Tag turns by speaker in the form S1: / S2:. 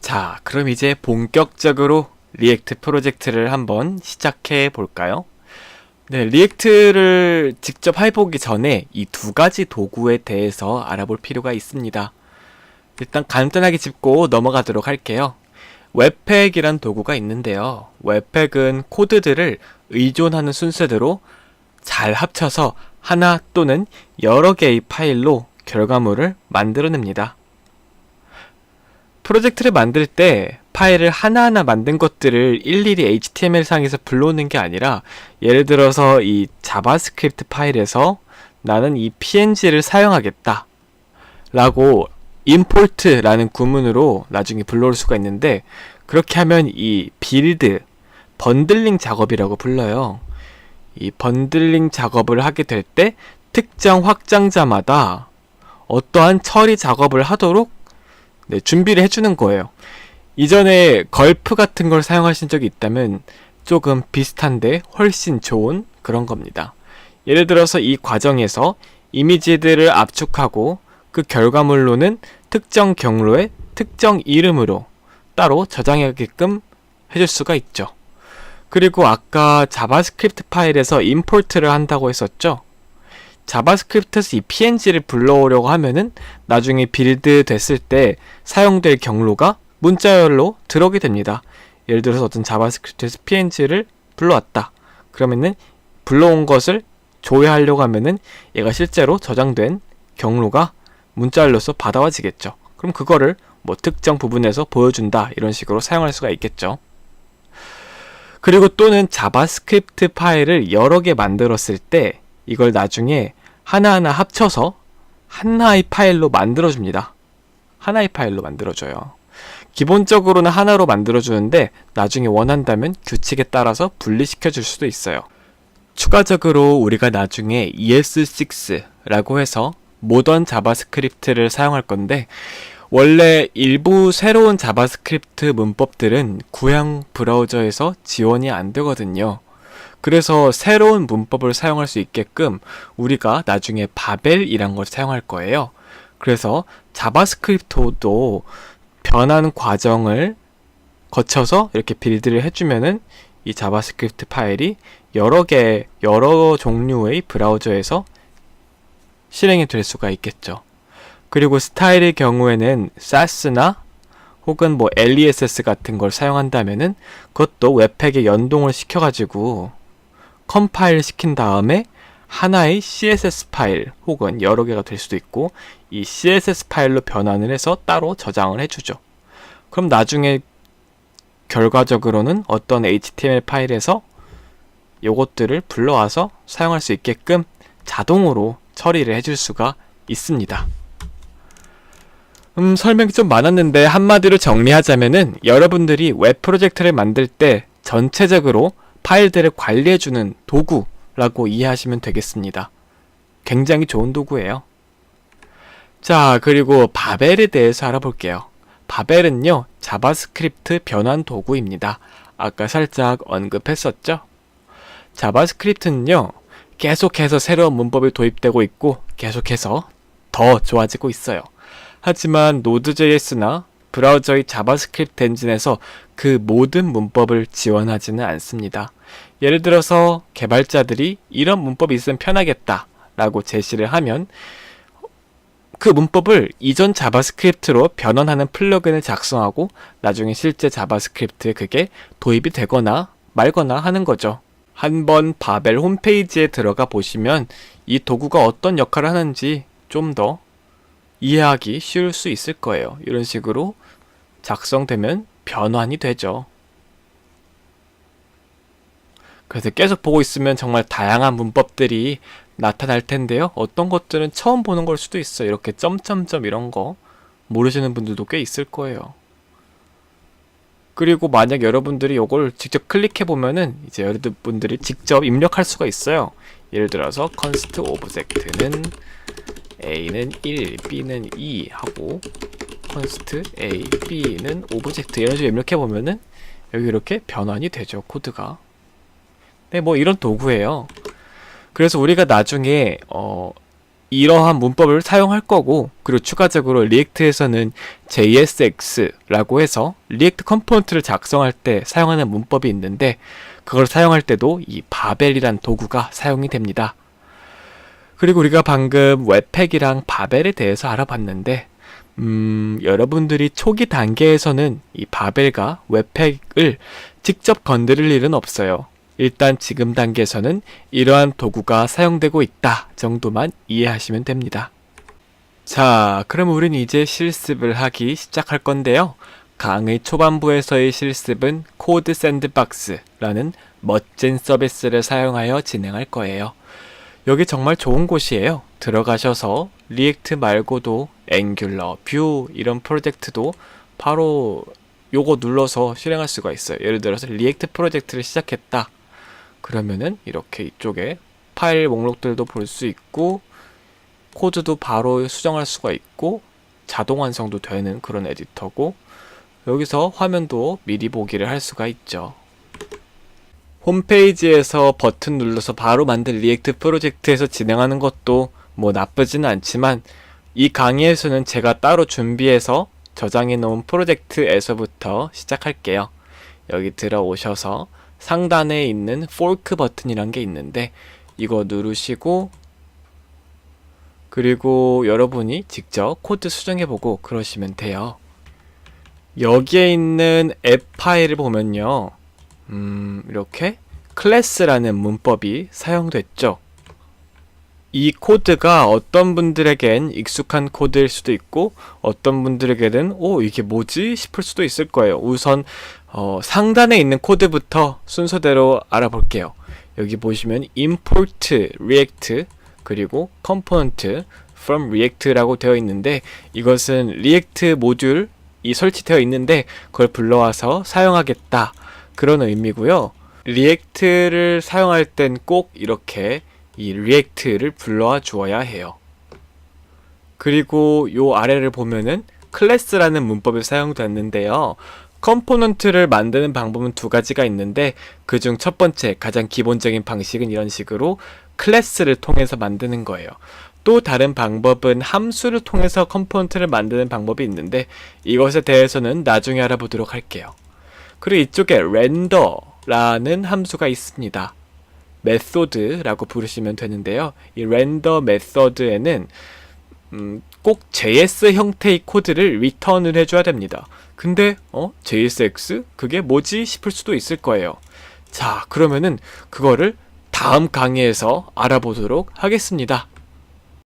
S1: 자, 그럼 이제 본격적으로 리액트 프로젝트를 한번 시작해 볼까요? 네, 리액트를 직접 해보기 전에 이 두 가지 도구에 대해서 알아볼 필요가 있습니다. 일단 간단하게 짚고 넘어가도록 할게요. 웹팩이란 도구가 있는데요. 웹팩은 코드들을 의존하는 순서대로 잘 합쳐서 하나 또는 여러 개의 파일로 결과물을 만들어냅니다. 프로젝트를 만들 때 파일을 하나하나 만든 것들을 일일이 HTML상에서 불러오는 게 아니라, 예를 들어서 이 자바스크립트 파일에서 나는 이 png를 사용하겠다 라고 import라는 구문으로 나중에 불러올 수가 있는데, 그렇게 하면 이 빌드, 번들링 작업이라고 불러요. 이 번들링 작업을 하게 될 때 특정 확장자마다 어떠한 처리 작업을 하도록 준비를 해주는 거예요. 이전에 걸프 같은 걸 사용하신 적이 있다면 조금 비슷한데 훨씬 좋은 그런 겁니다. 예를 들어서 이 과정에서 이미지들을 압축하고 그 결과물로는 특정 경로의 특정 이름으로 따로 저장하게끔 해줄 수가 있죠. 그리고 아까 자바스크립트 파일에서 임포트를 한다고 했었죠. 자바스크립트에서 이 png를 불러오려고 하면은 나중에 빌드 됐을 때 사용될 경로가 문자열로 들어오게 됩니다. 예를 들어서 어떤 자바스크립트에서 png를 불러왔다. 그러면은 불러온 것을 조회하려고 하면은 얘가 실제로 저장된 경로가 문자열로서 받아와지겠죠. 그럼 그거를 뭐 특정 부분에서 보여준다, 이런 식으로 사용할 수가 있겠죠. 그리고 또는 자바스크립트 파일을 여러 개 만들었을 때 이걸 나중에 하나하나 합쳐서 하나의 파일로 만들어줍니다. 하나의 파일로 만들어줘요. 기본적으로는 하나로 만들어주는데 나중에 원한다면 규칙에 따라서 분리시켜 줄 수도 있어요. 추가적으로 우리가 나중에 ES6라고 해서 모던 자바스크립트를 사용할 건데, 원래 일부 새로운 자바스크립트 문법들은 구형 브라우저에서 지원이 안 되거든요. 그래서 새로운 문법을 사용할 수 있게끔 우리가 나중에 바벨이란 걸 사용할 거예요. 그래서 자바스크립트도 변환 과정을 거쳐서 이렇게 빌드를 해주면은 이 자바스크립트 파일이 여러 종류의 브라우저에서 실행이 될 수가 있겠죠. 그리고 스타일의 경우에는 SAS나 혹은 뭐 LESS 같은 걸 사용한다면은 그것도 웹팩에 연동을 시켜가지고 컴파일 시킨 다음에 하나의 CSS 파일 혹은 여러 개가 될 수도 있고, 이 CSS 파일로 변환을 해서 따로 저장을 해주죠. 그럼 나중에 결과적으로는 어떤 HTML 파일에서 요것들을 불러와서 사용할 수 있게끔 자동으로 처리를 해줄 수가 있습니다. 설명이 좀 많았는데 한마디로 정리하자면은, 여러분들이 웹 프로젝트를 만들 때 전체적으로 파일들을 관리해주는 도구라고 이해하시면 되겠습니다. 굉장히 좋은 도구예요. 자, 그리고 바벨에 대해서 알아볼게요. 바벨은요, 자바스크립트 변환 도구입니다. 아까 살짝 언급했었죠? 자바스크립트는요, 계속해서 새로운 문법이 도입되고 있고 계속해서 더 좋아지고 있어요. 하지만 Node.js나 브라우저의 자바스크립트 엔진에서 그 모든 문법을 지원하지는 않습니다. 예를 들어서 개발자들이 이런 문법이 있으면 편하겠다 라고 제시를 하면 그 문법을 이전 자바스크립트로 변환하는 플러그인을 작성하고 나중에 실제 자바스크립트에 그게 도입이 되거나 말거나 하는 거죠. 한번 바벨 홈페이지에 들어가 보시면 이 도구가 어떤 역할을 하는지 좀 더 이해하기 쉬울 수 있을 거예요. 이런 식으로 작성되면 변환이 되죠. 그래서 계속 보고 있으면 정말 다양한 문법들이 나타날 텐데요. 어떤 것들은 처음 보는 걸 수도 있어요. 이렇게 점점점 이런 거 모르시는 분들도 꽤 있을 거예요. 그리고 만약 여러분들이 이걸 직접 클릭해 보면은 이제 여러분들이 직접 입력할 수가 있어요. 예를 들어서 const object는 A는 1, B는 2 하고 const A, B는 object 이런 식으로 입력해 보면은 여기 이렇게 변환이 되죠, 코드가. 네, 뭐 이런 도구예요. 그래서 우리가 나중에 이러한 문법을 사용할 거고, 그리고 추가적으로 리액트에서는 JSX라고 해서 리액트 컴포넌트를 작성할 때 사용하는 문법이 있는데, 그걸 사용할 때도 이 바벨이란 도구가 사용이 됩니다. 그리고 우리가 방금 웹팩이랑 바벨에 대해서 알아봤는데, 여러분들이 초기 단계에서는 이 바벨과 웹팩을 직접 건드릴 일은 없어요. 일단 지금 단계에서는 이러한 도구가 사용되고 있다 정도만 이해하시면 됩니다. 자, 그럼 우린 이제 실습을 하기 시작할 건데요. 강의 초반부에서의 실습은 코드 샌드박스라는 멋진 서비스를 사용하여 진행할 거예요. 여기 정말 좋은 곳이에요. 들어가셔서 리액트 말고도 앵귤러, 뷰 이런 프로젝트도 바로 요거 눌러서 실행할 수가 있어요. 예를 들어서 리액트 프로젝트를 시작했다. 그러면은 이렇게 이쪽에 파일 목록들도 볼 수 있고, 코드도 바로 수정할 수가 있고, 자동 완성도 되는 그런 에디터고, 여기서 화면도 미리 보기를 할 수가 있죠. 홈페이지에서 버튼 눌러서 바로 만든 리액트 프로젝트에서 진행하는 것도 뭐 나쁘지는 않지만, 이 강의에서는 제가 따로 준비해서 저장해 놓은 프로젝트에서부터 시작할게요. 여기 들어오셔서 상단에 있는 포크 버튼이란 게 있는데, 이거 누르시고, 그리고 여러분이 직접 코드 수정해보고 그러시면 돼요. 여기에 있는 앱 파일을 보면요, 이렇게 클래스라는 문법이 사용됐죠. 이 코드가 어떤 분들에겐 익숙한 코드일 수도 있고, 어떤 분들에게는 이게 뭐지? 싶을 수도 있을 거예요. 우선 상단에 있는 코드부터 순서대로 알아볼게요. 여기 보시면 import react 그리고 component from react라고 되어 있는데, 이것은 리액트 모듈이 설치되어 있는데 그걸 불러와서 사용하겠다 그런 의미고요. 리액트를 사용할 땐 꼭 이렇게 이 리액트를 불러와 주어야 해요. 그리고 요 아래를 보면은 클래스라는 문법이 사용됐는데요. 컴포넌트를 만드는 방법은 두 가지가 있는데, 그중 첫 번째 가장 기본적인 방식은 이런 식으로 클래스를 통해서 만드는 거예요. 또 다른 방법은 함수를 통해서 컴포넌트를 만드는 방법이 있는데, 이것에 대해서는 나중에 알아보도록 할게요. 그리고 이쪽에 렌더라는 함수가 있습니다. 메소드라고 부르시면 되는데요. 이 렌더 메소드에는 꼭 JS 형태의 코드를 리턴을 해줘야 됩니다. 근데 JSX? 그게 뭐지? 싶을 수도 있을 거예요. 자, 그러면은 그거를 다음 강의에서 알아보도록 하겠습니다.